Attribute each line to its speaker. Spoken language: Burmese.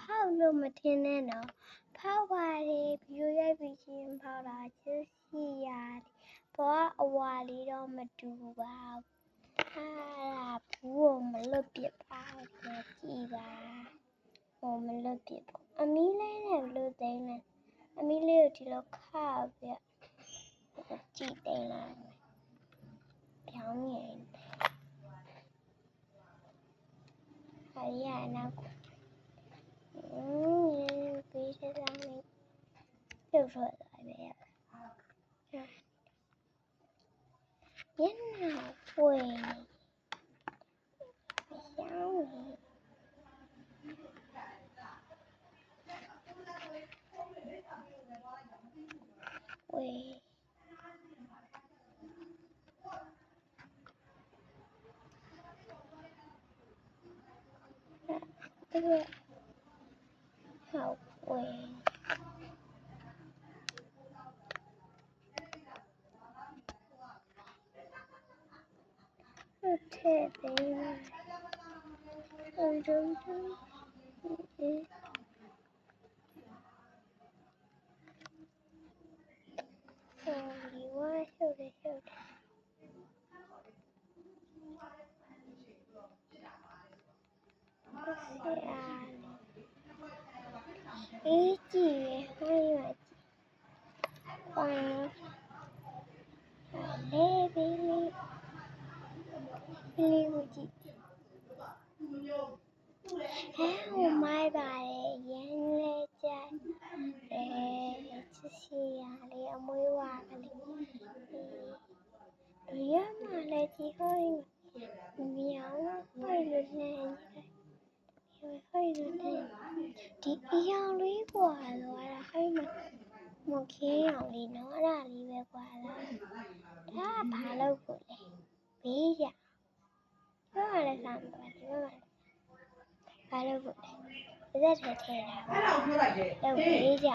Speaker 1: ဖောက်လို့မထင်နဲ့နော်ဖောက်ပါတယ်ဗီဒီယိုရိုက်ပြီးချင်းဖောက်တာချစ်စီရတယ်ဘောအဝါလေးတော့မတူပါဘူးဘူးမလွတ်ပြပါနဲ့ကြည်ပါဟိုမလွတ်ပြပေါ့အမီးလေးနဲ့လွတ်သိမ်းနဲ့အမီးလေးကိုဒီလိုခါပြကြည်သိမ်းလိုက်ပြောင်းနေဟာရနောက်ပေးစမ်းလေးပြုတ်ထွက်လာပဲရညနာပွေရှောင်းဝေ好贵。特别我真的里外秀的秀的一季欢迎欢迎嘞比哩比哩不记我买吧嘞眼泪在这些呀嘞没话个嘞ရမလည်းဒီဟိုင်းမြောင်းဟိုင်းလို့နေဟိုင်းလို့နေဒီအယောင်လေးกว่าတော့အဲ့ဒါဟိုင်းမခင်းအောင်လေးနော်အဲ့ဒါလေးပဲกว่าလားဒါဘာလို့ကိုလဲဘေးရပြောရလဲစမ်းပါပြောရဘာလို့ကိုလဲသက်ထဲထဲတာအဲ့ဒါကိုပြောလိုက်တယ်တော့ဘေးကြ